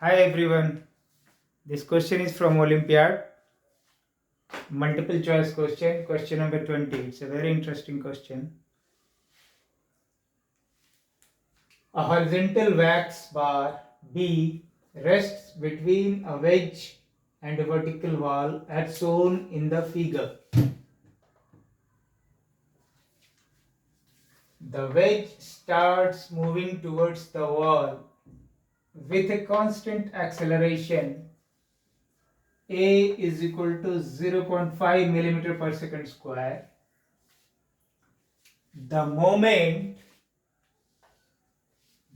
Hi everyone. This question is from Olympiad. Multiple choice question. Question number 20. It's a very interesting question. A horizontal wax bar B rests between a wedge and a vertical wall as shown in the figure. The wedge starts moving towards the wall with a constant acceleration A is equal to 0.5 millimeter per second square. The moment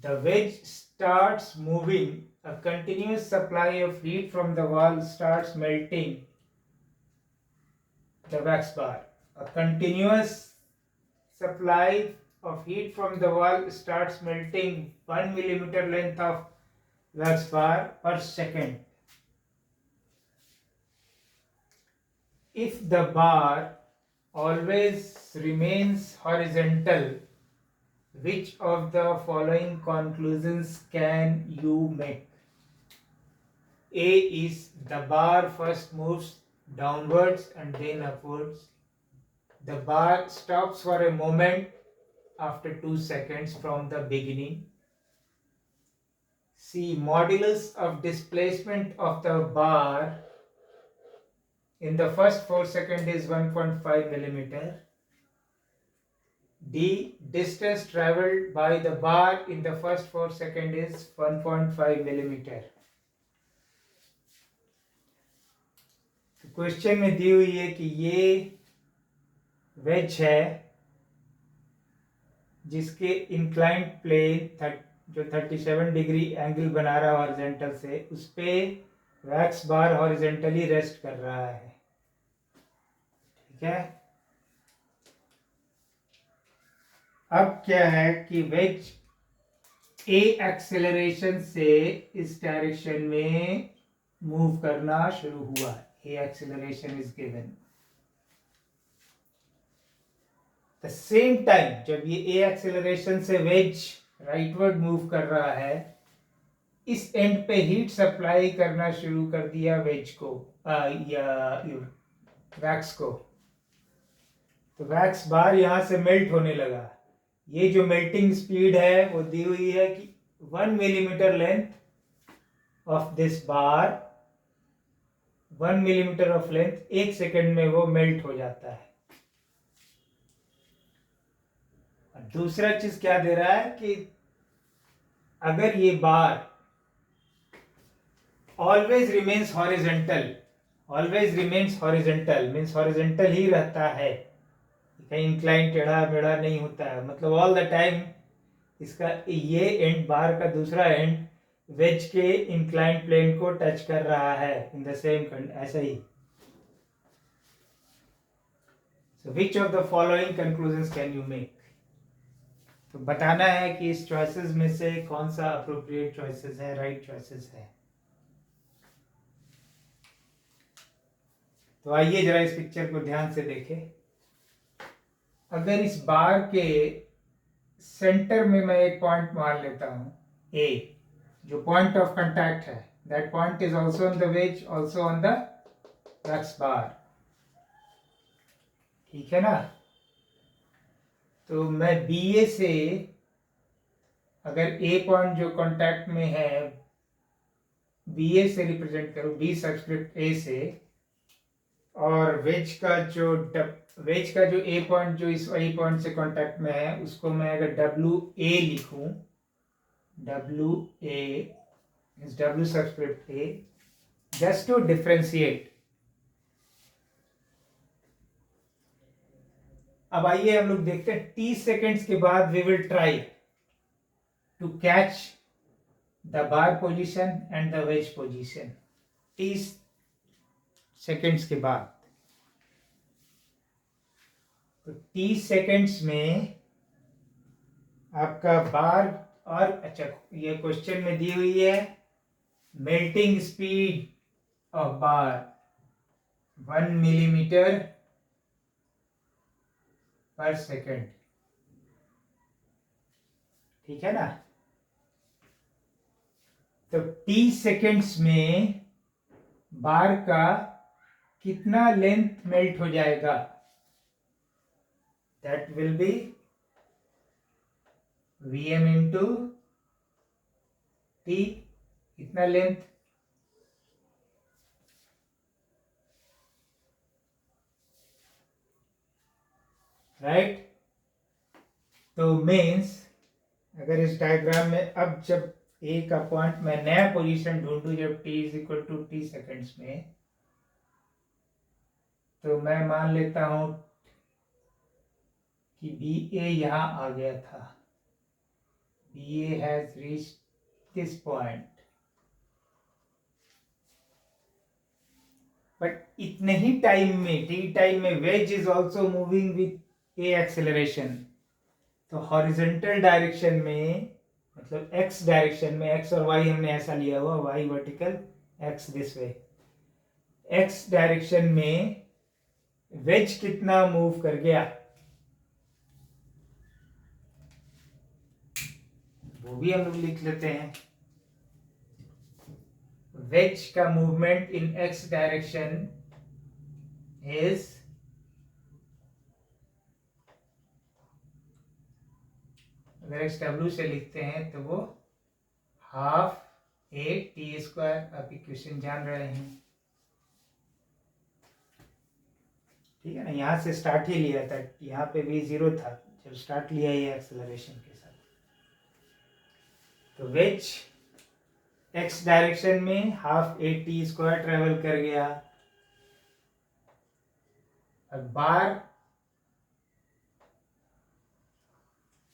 the wedge starts moving, a continuous supply of heat from the wall starts melting the wax bar. A continuous supply of heat from the wall starts melting 1 millimeter length of wax bar per second. If the bar always remains horizontal, which of the following conclusions can you make? A is the bar first moves downwards and then upwards. The bar stops for a moment after 2 seconds from the beginning. C. Modulus of displacement of the bar in the first 4 seconds is 1.5 millimeter. D. Distance traveled by the bar in the first 4 seconds is 1.5 millimeter. तो question में दी हुई है कि ये veg है जिसके inclined plane जो 37 degree angle बना रहा है हॉरिजॉन्टल से, उस पे वैक्स बार हॉरिजॉन्टली रेस्ट कर रहा है. ठीक है. अब क्या है कि वेज ए एक्सेलरेशन से इस डायरेक्शन में मूव करना शुरू हुआ. A acceleration is given. The same time जब ये ए एक्सेलरेशन से वेज राइटवर्ड मूव कर रहा है, इस एंड पे हीट सप्लाई करना शुरू कर दिया वेज को या वैक्स को. तो वैक्स बार यहां से मेल्ट होने लगा. ये जो मेल्टिंग स्पीड है वो दी हुई है कि 1 millimetre length of this bar, 1 millimetre of length 1 second में वो मेल्ट हो जाता है. दूसरा चीज क्या दे रहा है कि अगर ये bar always remains horizontal, always remains horizontal means horizontal ही रहता है, कहीं इंक्लाइन टेढ़ा मेढ़ा नहीं होता है, मतलब ऑल द टाइम इसका ये एंड बार का दूसरा एंड वेज के इंक्लाइन प्लेन को टच कर रहा है इन द सेम ऐसा ही. So which of the following conclusions can you make? तो बताना है कि इस चॉइसेस में से कौन सा अप्रोप्रिएट चॉइसेस है, राइट चॉइसेस है. तो आइए जरा इस पिक्चर को ध्यान से देखें. अगर इस बार के सेंटर में मैं एक पॉइंट मान लेता हूं ए, जो पॉइंट ऑफ कांटेक्ट है, that point is also on the wedge, also on the x bar. ठीक है ना. तो मैं बी ए से अगर ए पॉइंट जो कांटेक्ट में है बी ए से रिप्रेजेंट करूं, बी सबस्क्रिप्ट ए से, और वेज का जो ए पॉइंट जो इस ए पॉइंट से कांटेक्ट में है उसको मैं अगर डब्ल्यू ए लिखूं, W A means W subscript A, just to differentiate. अब आइए हम लोग देखते हैं 30 सेकेंड्स के बाद we will try to catch the bar position and the wedge position. 30 seconds के बाद. तो 30 सेकेंड्स में आपका बार, और अच्छा ये क्वेश्चन में दी हुई है melting speed of bar 1 millimetre per second. ठीक है ना. तो t सेकेंड्स में बार का कितना लेंथ मेल्ट हो जाएगा, that will be Vm into t, इतना लेंथ। राइट, तो मीन्स अगर इस डायग्राम में अब जब ए का पॉइंट मैं नया पोजीशन ढूंढूं जब t is equal to t seconds में, तो मैं मान लेता हूं कि बी ए यहां आ गया था, B A has reached this point, but इतने ही टाइम में, टी टाइम में, wedge is also moving with a acceleration. तो हॉरिजॉन्टल डायरेक्शन में, मतलब एक्स डायरेक्शन में, एक्स और वाई हमने ऐसा लिया हुआ, Y vertical, X this way, X direction में वेज कितना मूव कर गया वो भी हम लोग लिख लेते हैं। वेज का movement in x direction is, अगर एक्स डब्ल्यू से लिखते हैं तो वो हाफ ए टी स्क्वायर, आप इक्वेशन जान रहे हैं, ठीक है ना। यहां से स्टार्ट ही लिया था, यहाँ पे भी 0 था जब स्टार्ट लिया ये एक्सेलरेशन के साथ। तो वेज एक्स डायरेक्शन में half A T square travel कर गया, और बार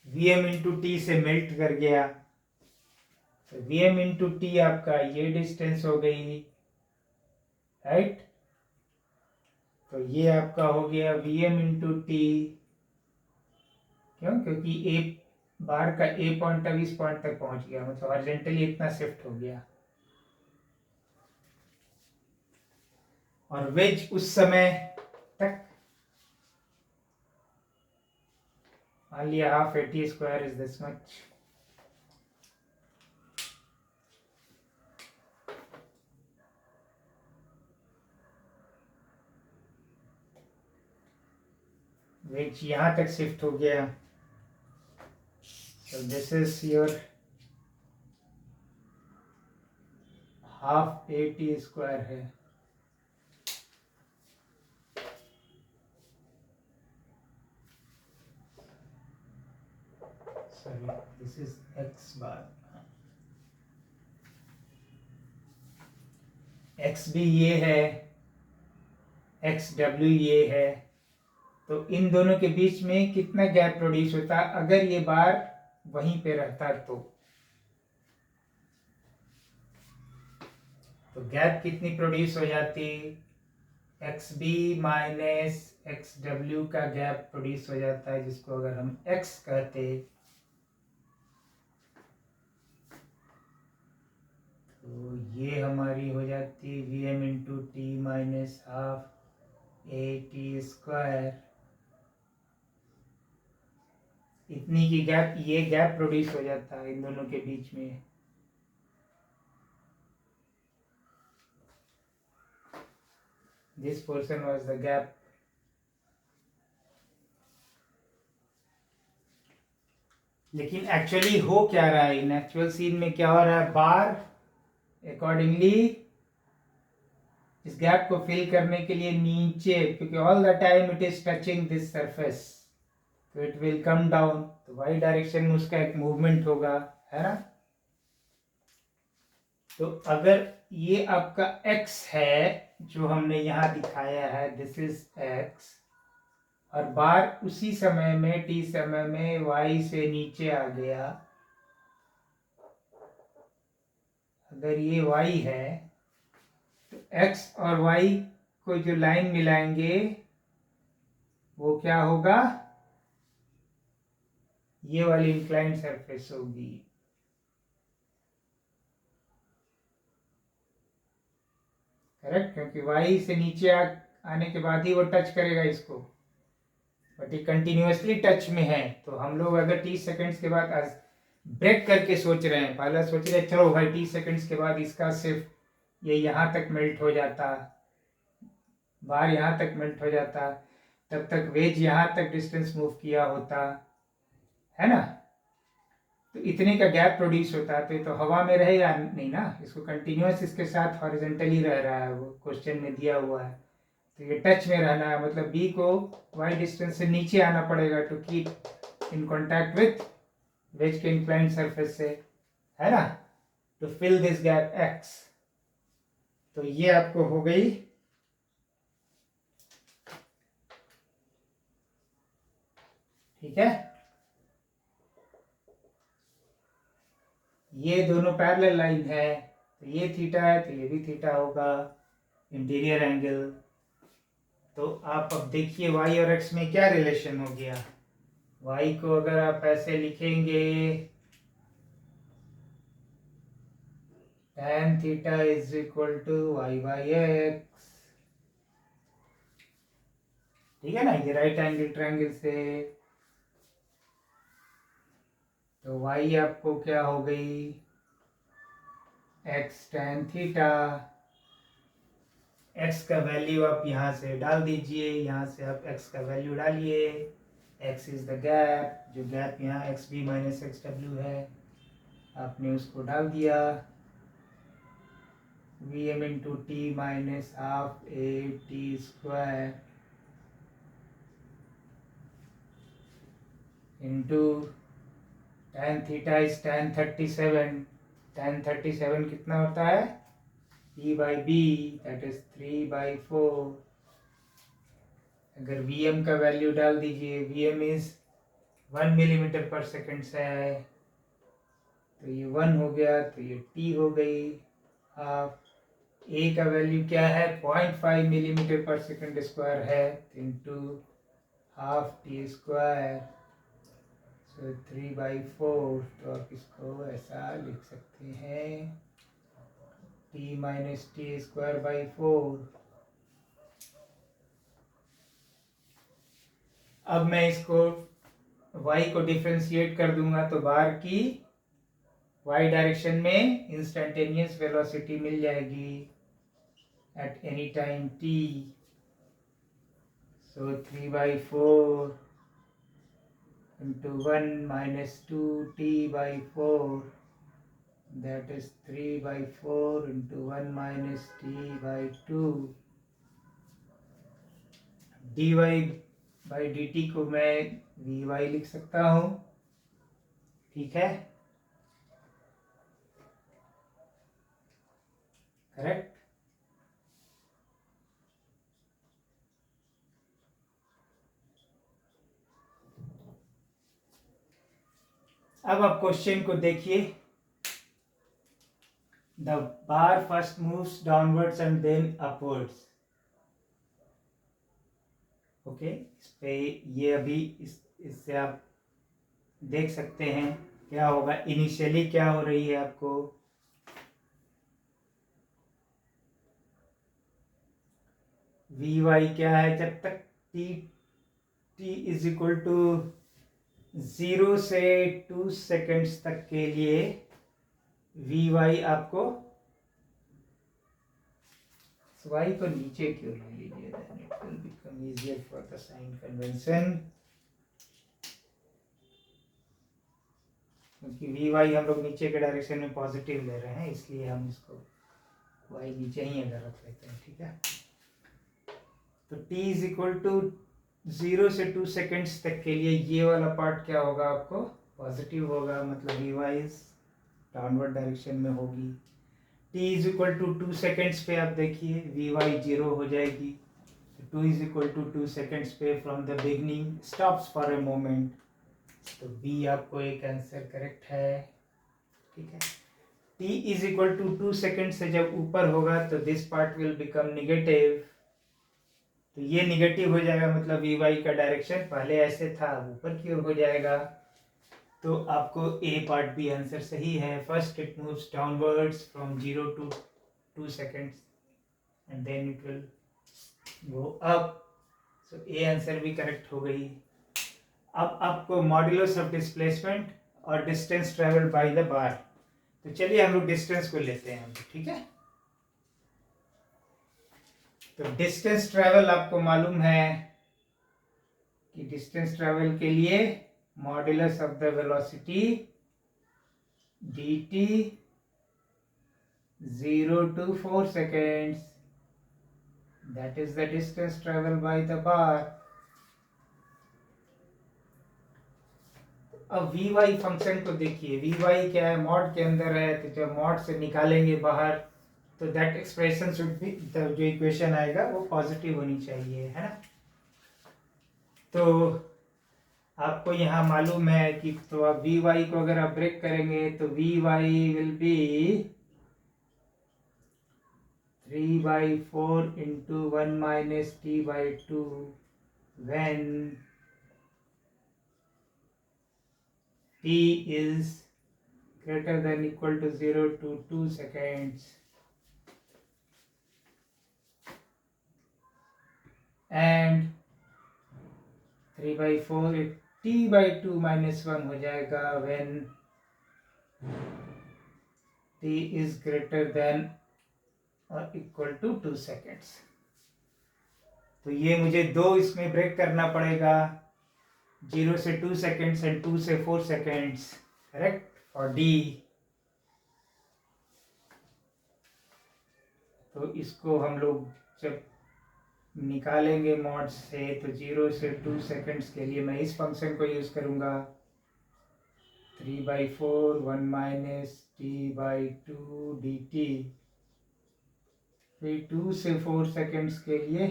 वी एम इंटू टी से मेल्ट कर गया। तो वी एम इंटू टी आपका ये डिस्टेंस हो गई, राइट। तो ये आपका हो गया वी एम इंटू टी, क्यों, क्योंकि ए बार का ए पॉइंट अब इस पॉइंट तक पहुंच गया, मतलब हॉरिजॉन्टली इतना शिफ्ट हो गया। और वेज उस समय तक, मान लिया half A T square is this much, wedge यहां तक शिफ्ट हो गया। So this is your half A T square है, sorry this is x bar, x भी ये है, एक्स डब्ल्यू ये है। तो इन दोनों के बीच में कितना गैप प्रोड्यूस होता अगर ये बार वहीं पे रहता तो गैप कितनी प्रोड्यूस हो जाती, X B minus X W का गैप प्रोड्यूस हो जाता है, जिसको अगर हम एक्स कहते तो ये हमारी हो जाती V M into T minus half A T square. इतनी की गैप, ये गैप प्रोड्यूस हो जाता है इन दोनों के बीच में। This portion was the gap. लेकिन एक्चुअली हो क्या रहा है, इन एक्चुअल सीन में क्या हो रहा है, बार अकॉर्डिंगली इस गैप को फिल करने के लिए नीचे, क्योंकि all the time it is touching this surface, तो इट विल कम डाउन, तो वाई डायरेक्शन में उसका एक मूवमेंट होगा, है ना। तो अगर ये आपका x है जो हमने यहाँ दिखाया है, दिस इज x, और बार उसी समय में, t समय में y से नीचे आ गया, अगर ये y है तो x और y को जो लाइन मिलाएंगे वो क्या होगा, ये वाली इंक्लाइंड सरफेस होगी। करेक्ट, क्योंकि y से नीचे आने के बाद ही वो टच करेगा इसको, बट ये कंटिन्यूअसली टच में है। तो हम लोग अगर 30 सेकेंड्स के बाद ब्रेक करके सोच रहे हैं, पहला सोच रहे हैं चलो भाई 30 सेकंड्स के बाद इसका सिर्फ ये यहाँ तक मेल्ट हो जाता, बार यहाँ तक मेल्ट हो जाता, तब तक वेज यहाँ तक डिस्टेंस मूव किया होता है ना, तो इतने का गैप प्रोड्यूस होता है। तो ये तो हवा में रहेगा नहीं ना, इसको कंटिन्यूअस इसके साथ हॉरिजॉन्टली रह रहा है, वो क्वेश्चन में दिया हुआ है, तो ये टच में रहना है, मतलब बी को वाई डिस्टेंस से नीचे आना पड़ेगा to keep in contact with wedge के इंक्लाइंड सरफेस से, है ना, to fill this gap X. तो ये आपको हो गई ठीक है। ये दोनों पैरेलल लाइन है, तो ये थीटा है तो ये भी थीटा होगा, इंटीरियर एंगल। तो आप अब देखिए y और x में क्या रिलेशन हो गया। y को अगर आप ऐसे लिखेंगे tan theta is equal to y by X, ठीक है ना, ये राइट एंगल ट्रायंगल से, तो y आपको क्या हो गई x tan थीटा, x का वैल्यू आप यहाँ से डाल दीजिए, यहाँ से आप x का वैल्यू डालिए, x इज द गैप, जो गैप यहाँ X B minus X W है, आपने उसको डाल दिया, Vm into T minus half A T square into tan theta is tan 37, tan 37 कितना होता है p by B, that is 3/4। अगर Vm का वैल्यू डाल दीजिए, Vm is 1 millimetre per second से है, तो ये 1 हो गया, तो ये t हो गई हाफ, a का वैल्यू क्या है 0.5 मिलीमीटर पर सेकेंड स्क्वायर है, इंटू हाफ टी स्क्वायर, सो 3/4। तो आप इसको ऐसा लिख सकते हैं t minus T square by 4। अब मैं इसको y को डिफ्रेंशिएट कर दूंगा तो बार की y डायरेक्शन में इंस्टेंटेनियस वेलोसिटी मिल जाएगी at any time t, so 3/4 into 1 minus 2t/4, that is 3/4 into 1 minus t/2। dy by dt को मैं vy लिख सकता हूँ, ठीक है, करेक्ट। अब आप क्वेश्चन को देखिए, the bar first moves downwards and then upwards, okay, इस पे ये अभी इससे आप देख सकते हैं क्या होगा, इनिशियली क्या हो रही है आपको, वी वाई क्या है, जब तक टी इज इक्वल टू 0 से 2 सेकेंड्स तक के लिए वी वाई आपको, वाई को नीचे क्यों ले लीजिए, then it will become easier for the sign convention, क्योंकि वी वाई हम लोग नीचे के डायरेक्शन में पॉजिटिव ले रहे हैं, इसलिए हम इसको वाई नीचे ही अगर रख लेते हैं, ठीक है। तो t इज इक्वल टू 0 से 2 सेकेंड्स तक के लिए ये वाला पार्ट क्या होगा आपको पॉजिटिव होगा, मतलब वी वाई डाउनवर्ड डायरेक्शन में होगी। t is equal to 2 seconds पे आप देखिए वी वाई 0 हो जाएगी, 2 इज इक्वल टू 2 सेकेंड्स पे from the beginning stops for a moment, तो बी आपको एक आंसर करेक्ट है, ठीक है। t is equal to 2 second से जब ऊपर होगा तो this part will become negative, तो ये निगेटिव हो जाएगा, मतलब वी वाई का डायरेक्शन पहले ऐसे था ऊपर की ओर हो जाएगा, तो आपको ए पार्ट भी आंसर सही है। First it moves downwards from 0 to 2 seconds and then it will go up, so A answer भी करेक्ट हो गई। अब आपको मॉड्यूलस ऑफ डिस्प्लेसमेंट और distance travel by the bar. तो चलिए हम लोग डिस्टेंस को लेते हैं, ठीक है। तो डिस्टेंस ट्रेवल आपको मालूम है कि डिस्टेंस ट्रेवल के लिए modulus of the velocity dt 0 to 4 seconds, that is the distance traveled by the bar। अब वी वाई फंक्शन को देखिए, वी वाई क्या है, मॉड के अंदर है, तो जब मॉड से निकालेंगे बाहर तो दैट एक्सप्रेशन शुड बी, जो इक्वेशन आएगा वो पॉजिटिव होनी चाहिए, है ना। तो आपको यहाँ मालूम है कि तो आप वी वाई को अगर आप ब्रेक करेंगे तो V Y will be 3/4 into 1 minus t/2 when t is greater than equal to 0 to 2 seconds, and 3/4 t/2 minus 1 हो जाएगा when t is greater than or equal to 2 seconds। तो ये मुझे दो इसमें ब्रेक करना पड़ेगा, 0 से 2 सेकेंड्स एंड 2 से 4 सेकेंड्स, करेक्ट, फॉर डी। तो इसको हम लोग जब निकालेंगे मॉड से तो 0 से 2 सेकेंड्स के लिए मैं इस फंक्शन को यूज करूंगा, 3/4 1 minus t/2 dt। फिर 2 से 4 सेकेंड्स के लिए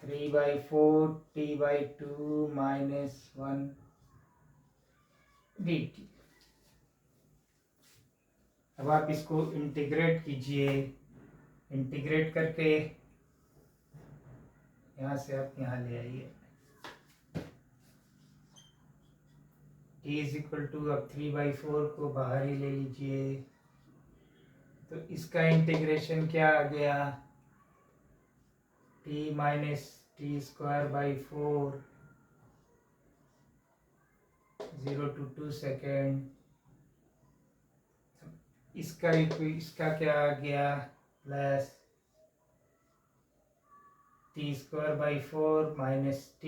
3/4 t/2 minus 1 dt। अब आप इसको इंटीग्रेट कीजिए, इंटीग्रेट करके यहाँ से आप यहाँ ले आइए, t इज इक्वल टू, अब 3/4 को बाहर ही ले लीजिए, तो इसका इंटीग्रेशन क्या आ गया, t minus t square by 4 0 to 2 second. इसका क्या आ गया, plus t square by 4 minus t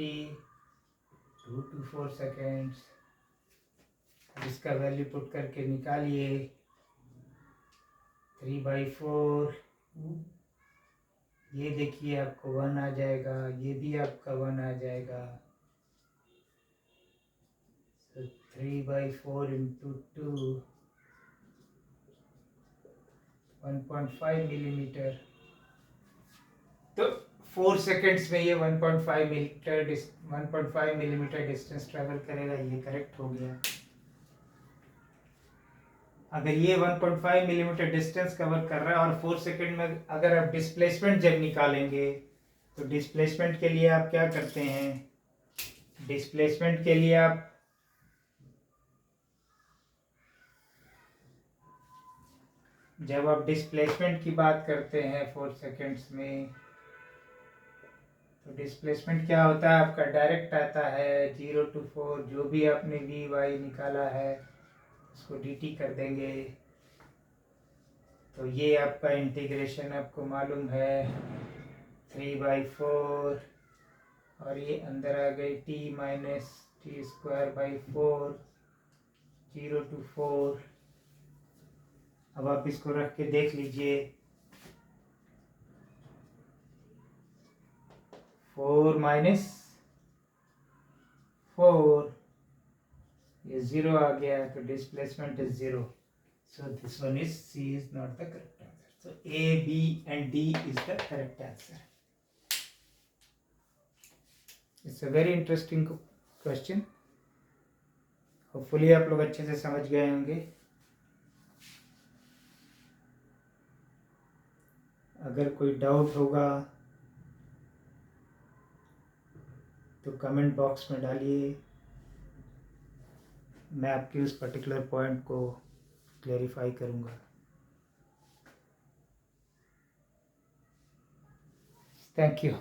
2 to 4 seconds. इसका वैल्यू पुट करके निकालिए, 3/4, ये देखिए आपको 1 आ जाएगा, ये भी आपका 1 आ जाएगा। तो 3/4 into 2 1.5 मिलीमीटर। तो 4 सेकेंड्स में ये 1.5 मिलीमीटर डिस्टेंस ट्रेवल करेगा, ये करेक्ट हो गया। अगर ये 1.5 मिलीमीटर डिस्टेंस कवर कर रहा है और 4 सेकेंड में अगर आप डिस्प्लेसमेंट जब निकालेंगे तो डिस्प्लेसमेंट के लिए आप क्या करते हैं, डिस्प्लेसमेंट के लिए आप जब आप डिस्प्लेसमेंट की बात करते हैं 4 सेकेंड्स में, तो डिस्प्लेसमेंट क्या होता है आपका, डायरेक्ट आता है 0 to 4, जो भी आपने वी वाई निकाला है उसको dt कर देंगे। तो ये आपका इंटीग्रेशन आपको मालूम है 3/4, और ये अंदर आ गई t minus T square by 4 0 to 4। अब आप इसको रख के देख लीजिए, 4 माइनस 4, ये 0 आ गया, तो displacement is 0। So this one is C is not the correct answer. So A, B and D is the correct answer. It's a very interesting question. Hopefully आप लोग अच्छे से समझ गए होंगे। अगर कोई डाउट होगा तो कमेंट बॉक्स में डालिए, मैं आपके उस पर्टिकुलर पॉइंट को क्लेरिफाई करूँगा। Thank you.